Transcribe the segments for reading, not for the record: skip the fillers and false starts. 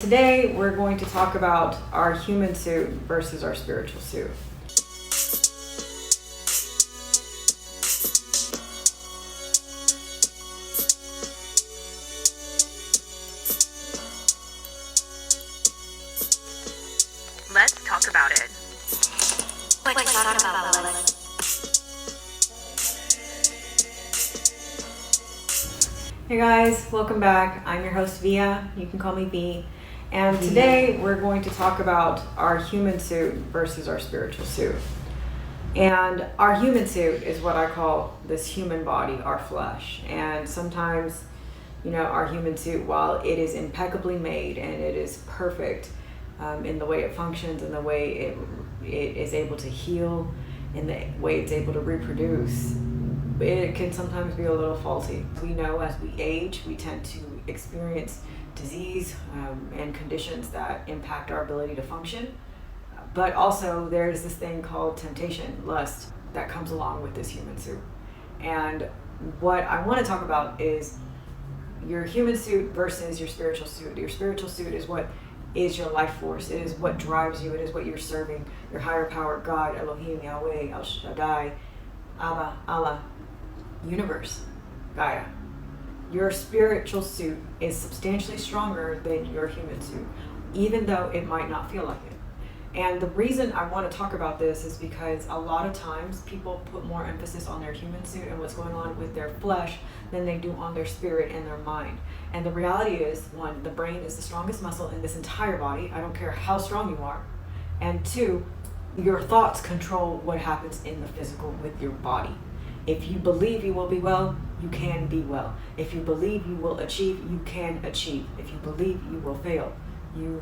today we're going to talk about our human suit versus our spiritual suit. Let's talk about it. Hey guys, welcome back. I'm your host Via. You can call me V. And today we're going to talk about our human suit versus our spiritual suit. And our human suit is what I call this human body, our flesh. And sometimes, our human suit, while it is impeccably made and it is perfect in the way it functions, in the way it is able to heal, in the way it's able to reproduce, it can sometimes be a little faulty. We know as we age, we tend to experience disease and conditions that impact our ability to function. But also there's this thing called temptation, lust, that comes along with this human suit. And what I want to talk about is your human suit versus your spiritual suit. Your spiritual suit is what is your life force. It is what drives you. It is what you're serving. Your higher power, God, Elohim, Yahweh, El Shaddai, Abba, Allah, universe, Gaia. Your spiritual suit is substantially stronger than your human suit, even though it might not feel like it. And the reason I want to talk about this is because a lot of times people put more emphasis on their human suit and what's going on with their flesh than they do on their spirit and their mind. And the reality is, one, the brain is the strongest muscle in this entire body. I don't care how strong you are. And two, your thoughts control what happens in the physical with your body. If you believe you will be well, you can be well. If you believe you will achieve, you can achieve. If you believe you will fail, you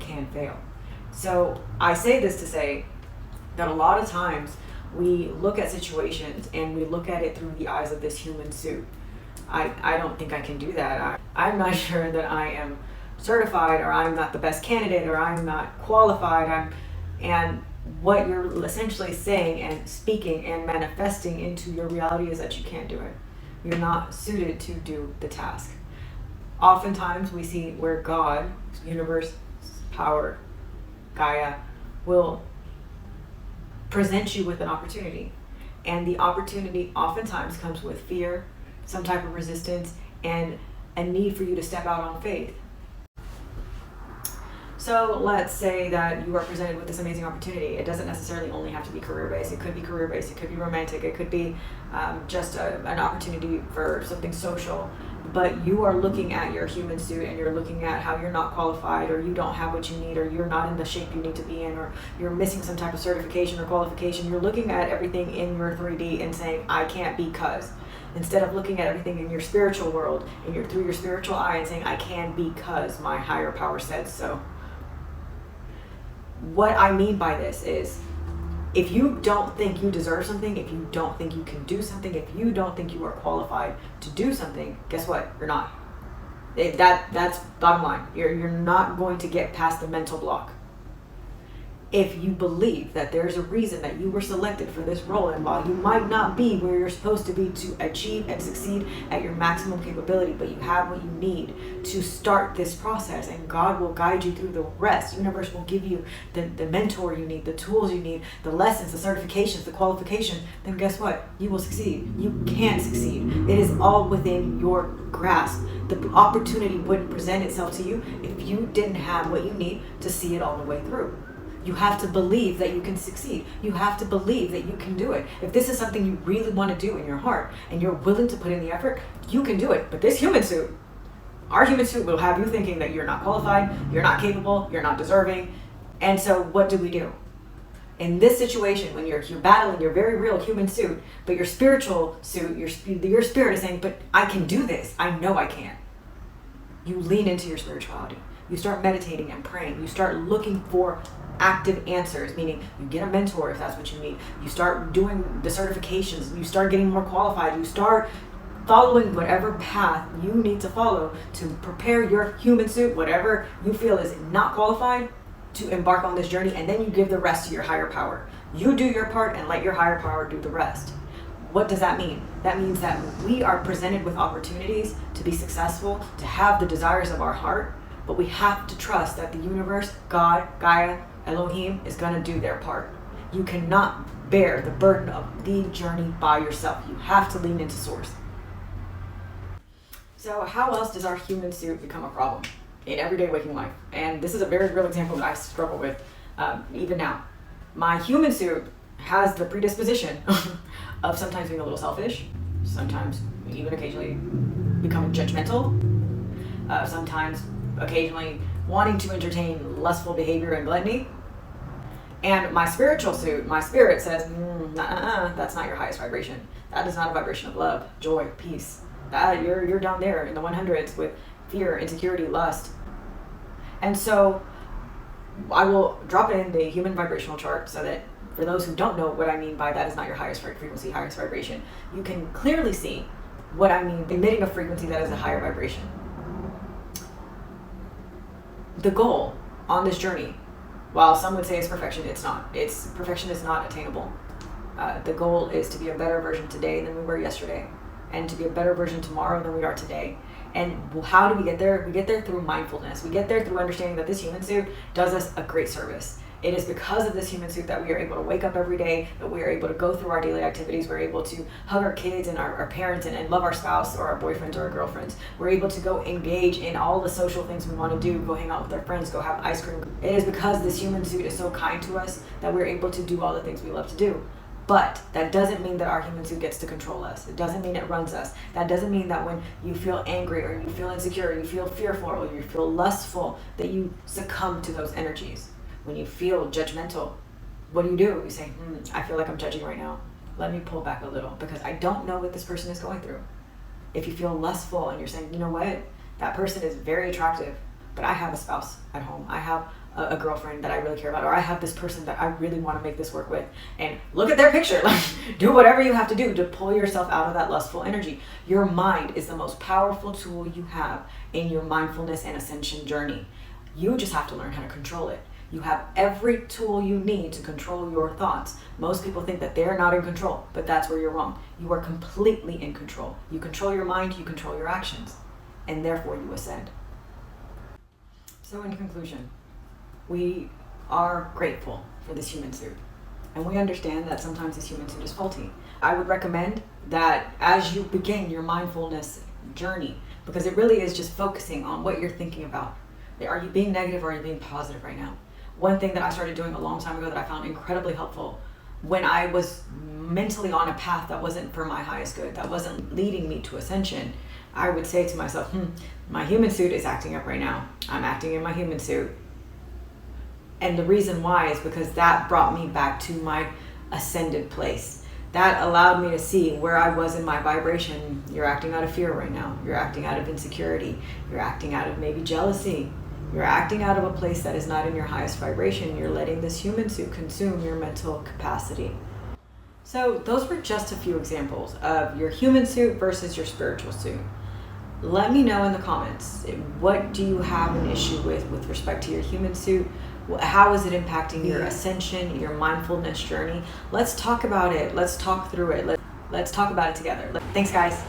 can fail. So I say this to say that a lot of times we look at situations and we look at it through the eyes of this human suit. I don't think I can do that. I'm not sure that I am certified, or I'm not the best candidate, or I'm not qualified. And what you're essentially saying and speaking and manifesting into your reality is that you can't do it. You're not suited to do the task. Oftentimes we see where God, universe, power, Gaia, will present you with an opportunity. And the opportunity oftentimes comes with fear, some type of resistance, and a need for you to step out on faith. So let's say that you are presented with this amazing opportunity. It doesn't necessarily only have to be career-based. It could be career-based. It could be romantic. It could be just an opportunity for something social. But you are looking at your human suit and you're looking at how you're not qualified, or you don't have what you need, or you're not in the shape you need to be in, or you're missing some type of certification or qualification. You're looking at everything in your 3D and saying, I can't because. Instead of looking at everything in your spiritual world and through your spiritual eye and saying, I can because my higher power said so. What I mean by this is, if you don't think you deserve something, if you don't think you can do something, if you don't think you are qualified to do something, guess what? You're not. That's bottom line. You're not going to get past the mental block. If you believe that there's a reason that you were selected for this role, and while you might not be where you're supposed to be to achieve and succeed at your maximum capability, but you have what you need to start this process, and God will guide you through the rest. The universe will give you the mentor you need, the tools you need, the lessons, the certifications, the qualification, then guess what? You will succeed. You can succeed. It is all within your grasp. The opportunity wouldn't present itself to you if you didn't have what you need to see it all the way through. You have to believe that you can succeed. You have to believe that you can do it. If this is something you really want to do in your heart and you're willing to put in the effort, you can do it. But this human suit, our human suit, will have you thinking that you're not qualified, you're not capable, you're not deserving. And so what do we do? In this situation, when you're battling your very real human suit, but your spiritual suit, your spirit is saying, but I can do this. I know I can. You lean into your spirituality. You start meditating and praying. You start looking for active answers, meaning you get a mentor if that's what you need. You start doing the certifications. You start getting more qualified. You start following whatever path you need to follow to prepare your human suit, whatever you feel is not qualified, to embark on this journey, and then you give the rest to your higher power. You do your part and let your higher power do the rest. What does that mean? That means that we are presented with opportunities to be successful, to have the desires of our heart. But we have to trust that the universe, God, Gaia, Elohim is going to do their part. You cannot bear the burden of the journey by yourself. You have to lean into source. So how else does our human suit become a problem in everyday waking life? And this is a very real example that I struggle with even now. My human suit has the predisposition of sometimes being a little selfish, sometimes even occasionally becoming judgmental, sometimes occasionally wanting to entertain lustful behavior and gluttony. And my spiritual suit, my spirit says, that's not your highest vibration. That is not a vibration of love, joy, peace. That you're down there in the 100s with fear, insecurity, lust. And so I will drop it in the human vibrational chart so that for those who don't know what I mean by that is not your highest frequency, highest vibration, you can clearly see what I mean, emitting a frequency that is a higher vibration. The goal on this journey, while some would say it's perfection, it's not. Perfection is not attainable. The goal is to be a better version today than we were yesterday, and to be a better version tomorrow than we are today. And how do we get there? We get there through mindfulness. We get there through understanding that this human suit does us a great service. It is because of this human suit that we are able to wake up every day, that we are able to go through our daily activities. We're able to hug our kids and our parents and love our spouse or our boyfriends or our girlfriends. We're able to go engage in all the social things we want to do, go hang out with our friends, go have ice cream. It is because this human suit is so kind to us that we're able to do all the things we love to do. But that doesn't mean that our human suit gets to control us. It doesn't mean it runs us. That doesn't mean that when you feel angry or you feel insecure, or you feel fearful or you feel lustful, that you succumb to those energies. When you feel judgmental, what do? You say, I feel like I'm judging right now. Let me pull back a little because I don't know what this person is going through. If you feel lustful and you're saying, you know what, that person is very attractive, but I have a spouse at home. I have a girlfriend that I really care about, or I have this person that I really want to make this work with, and look at their picture. Like, do whatever you have to do to pull yourself out of that lustful energy. Your mind is the most powerful tool you have in your mindfulness and ascension journey. You just have to learn how to control it. You have every tool you need to control your thoughts. Most people think that they're not in control, but that's where you're wrong. You are completely in control. You control your mind, you control your actions, and therefore you ascend. So in conclusion, we are grateful for this human suit, and we understand that sometimes this human suit is faulty. I would recommend that as you begin your mindfulness journey, because it really is just focusing on what you're thinking about. Are you being negative or are you being positive right now? One thing that I started doing a long time ago that I found incredibly helpful when I was mentally on a path that wasn't for my highest good, that wasn't leading me to ascension, I would say to myself, my human suit is acting up right now. I'm acting in my human suit. And the reason why is because that brought me back to my ascended place. That allowed me to see where I was in my vibration. You're acting out of fear right now. You're acting out of insecurity. You're acting out of maybe jealousy. You're acting out of a place that is not in your highest vibration. You're letting this human suit consume your mental capacity. So those were just a few examples of your human suit versus your spiritual suit. Let me know in the comments, what do you have an issue with respect to your human suit? How is it impacting your ascension, your mindfulness journey? Let's talk about it. Let's talk through it. Let's talk about it together. Thanks, guys.